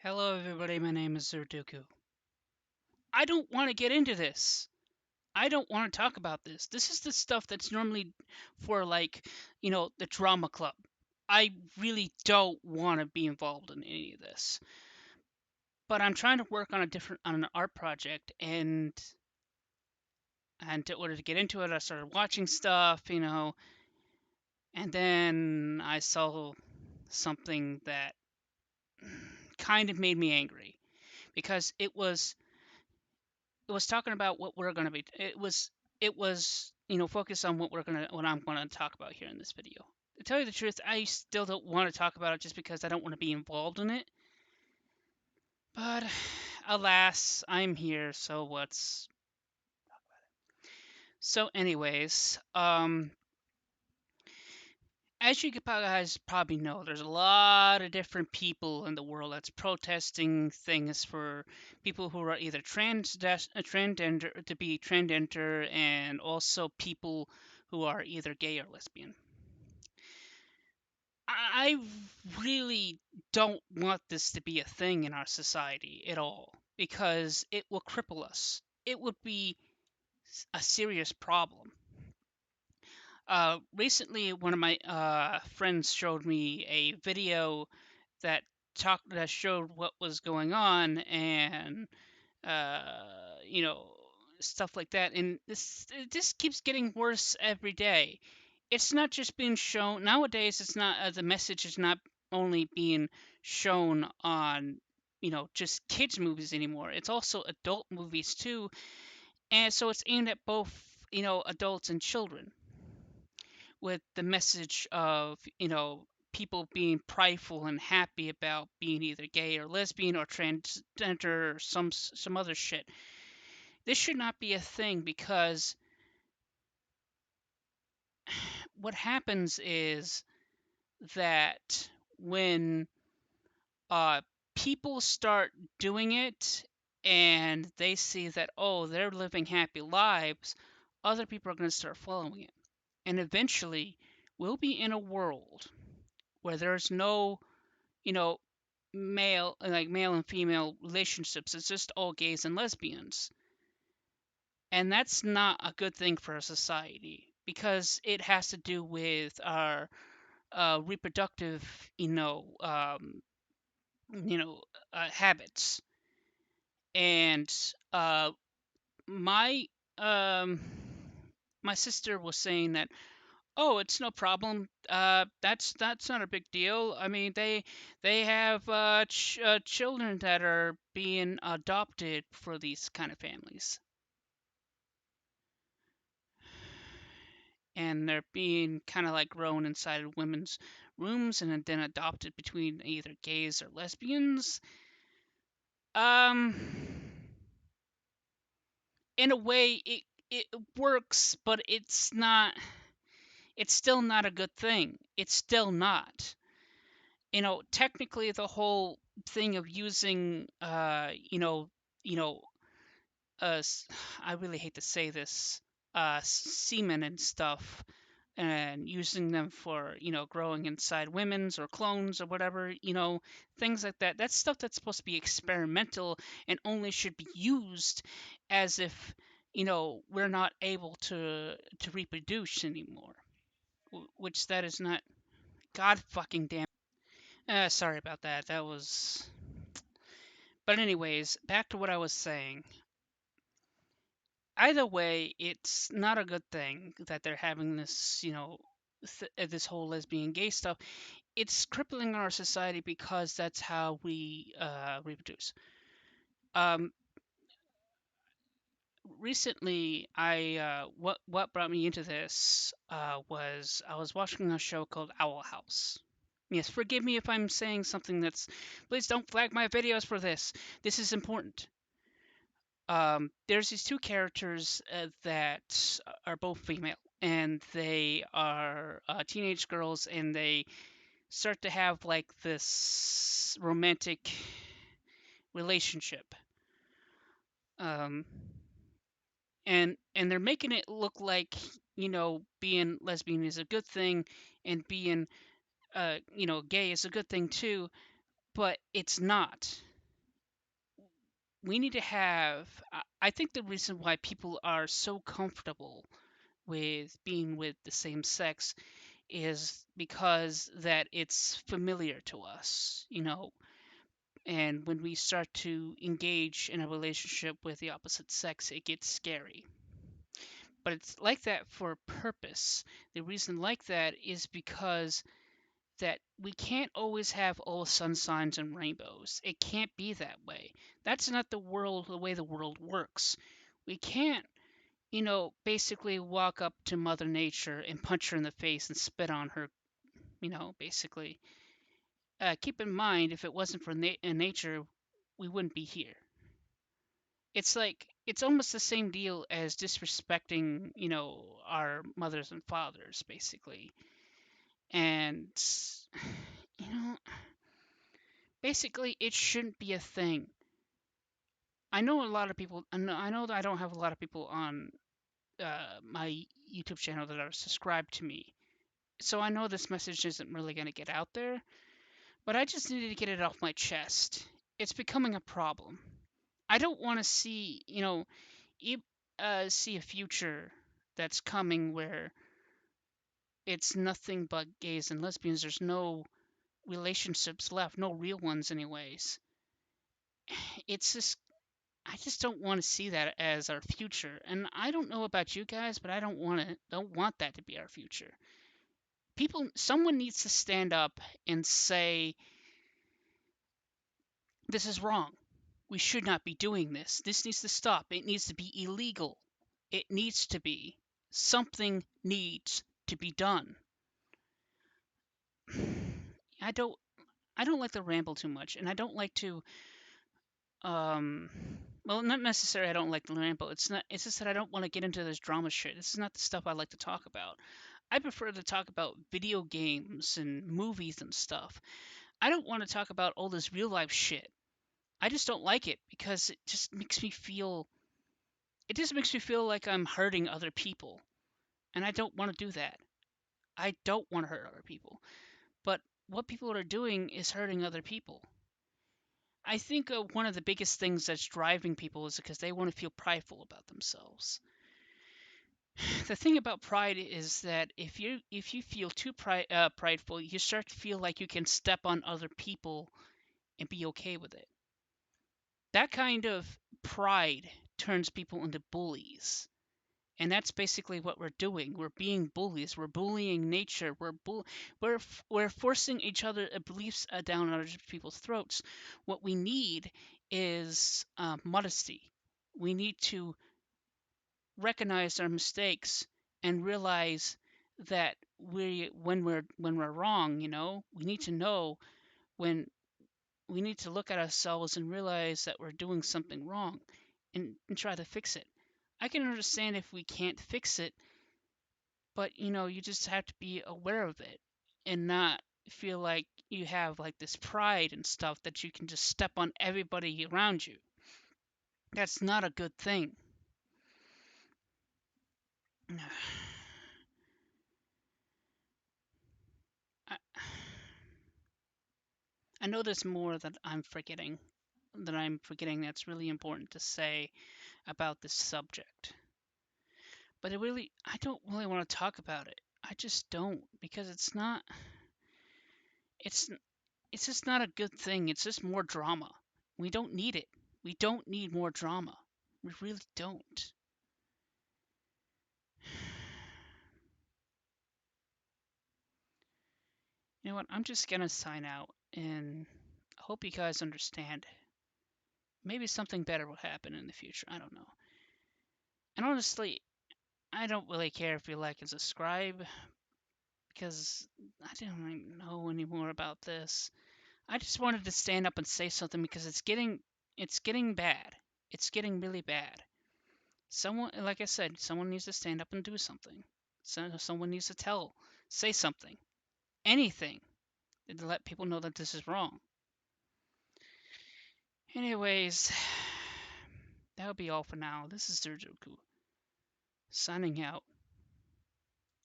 Hello, everybody. My name is Zerduku. I don't want to get into this. I don't want to talk about this. This is the stuff that's normally for, the drama club. I really don't want to be involved in any of this. But I'm trying to work on an art project, and in order to get into it, I started watching stuff, and then I saw something that kind of made me angry because it was talking about what we're going to be it was focused on what I'm going to talk about here in this video. To tell you the truth, I still don't want to talk about it just because I don't want to be involved in it, but alas, I'm here, so what's so anyways, as you guys probably know, there's a lot of different people in the world that's protesting things for people who are either transgender to be transgender, and also people who are either gay or lesbian. I really don't want this to be a thing in our society at all because it will cripple us. It would be a serious problem. Recently, one of my friends showed me a video that that showed what was going on, and you know stuff like that. And this it just keeps getting worse every day. It's not just being shown nowadays. It's not the message is not only being shown on just kids movies anymore. It's also adult movies too, and so it's aimed at both adults and children, with the message of people being prideful and happy about being either gay or lesbian or transgender or some other shit. This should not be a thing because what happens is that when uh, people start doing it and they see that, oh, they're living happy lives, other people are going to start following it. And eventually, we'll be in a world where there's no, you know, male and female relationships. It's just all gays and lesbians. And that's not a good thing for a society because it has to do with our reproductive, you know, habits. And my um, my sister was saying that, oh, it's no problem. That's not a big deal. I mean, they have children that are being adopted for these kind of families, and they're being kind of like grown inside of women's rooms and then adopted between either gays or lesbians. Um, in a way, it works, but it's not. It's still not a good thing. It's still not. Technically, the whole thing of using, you know, I really hate to say this, semen and stuff, and using them for, growing inside women's or clones or whatever, things like that. That's stuff that's supposed to be experimental and only should be used as if, we're not able to reproduce anymore, which that is not. God fucking damn. Sorry about that. That was. But anyways, back to what I was saying. Either way, it's not a good thing that they're having this, this whole lesbian gay stuff. It's crippling our society because that's how we reproduce. Um, Recently, what brought me into this was I was watching a show called Owl House. Yes, forgive me if I'm saying something that's. Please don't flag my videos for this. This is important. There's these two characters that are both female, and they are teenage girls, and they start to have like this romantic relationship. Um, and they're making it look like being lesbian is a good thing, and being gay is a good thing too, but it's not. we need to have. I think the reason why people are so comfortable with being with the same sex is because that it's familiar to us, and when we start to engage in a relationship with the opposite sex, it gets scary. But it's like that for a purpose. The reason like that is because that we can't always have all sunshines and rainbows. It can't be that way. That's not the way the world works. We can't, basically walk up to Mother Nature and punch her in the face and spit on her, basically. Keep in mind, if it wasn't for nature, we wouldn't be here. It's like, it's almost the same deal as disrespecting, our mothers and fathers, basically. And, you know, basically, it shouldn't be a thing. I know a lot of people, I know that I don't have a lot of people on my YouTube channel that are subscribed to me. So I know this message isn't really going to get out there, but I just needed to get it off my chest. It's becoming a problem. I don't want to see, e- see a future that's coming where it's nothing but gays and lesbians. There's no relationships left, no real ones, anyways. It's just, I just don't want to see that as our future. And I don't know about you guys, but I don't want that to be our future. Someone needs to stand up and say, this is wrong. We should not be doing this. This needs to stop. It needs to be illegal. It needs to be. Something needs to be done. I don't I don't like to ramble too much, and I don't like to um well, not necessarily I don't like to ramble. It's just that I don't want to get into this drama shit. This is not the stuff I like to talk about. I prefer to talk about video games and movies and stuff. I don't want to talk about all this real life shit. I just don't like it because it just makes me feel like I'm hurting other people, and I don't want to do that. I don't want to hurt other people. But what people are doing is hurting other people. I think one of the biggest things that's driving people is because they want to feel prideful about themselves. The thing about pride is that if you feel too prideful, you start to feel like you can step on other people and be okay with it. That kind of pride turns people into bullies. And that's basically what we're doing. We're being bullies. We're bullying nature. We're forcing each other beliefs down other people's throats. What we need is modesty. We need to recognize our mistakes and realize that when we're wrong, we need to know when we need to look at ourselves and realize that we're doing something wrong and try to fix it. I can understand if we can't fix it, but you just have to be aware of it and not feel like you have like this pride and stuff that you can just step on everybody around you. That's not a good thing. I, I know there's more that I'm forgetting that's really important to say about this subject. But I don't really want to talk about it. I just don't, because it's it's just not a good thing. It's just more drama. We don't need it. We don't need more drama. We really don't. You know what? I'm just gonna sign out, and I hope you guys understand. Maybe something better will happen in the future. I don't know. And honestly, I don't really care if you like and subscribe, because I don't really know anymore about this. I just wanted to stand up and say something because it's getting bad. It's getting really bad. Someone, like I said, someone needs to stand up and do something. Someone needs to say something, anything, to let people know that this is wrong. Anyways, that'll be all for now. This is Zurjoku, signing out.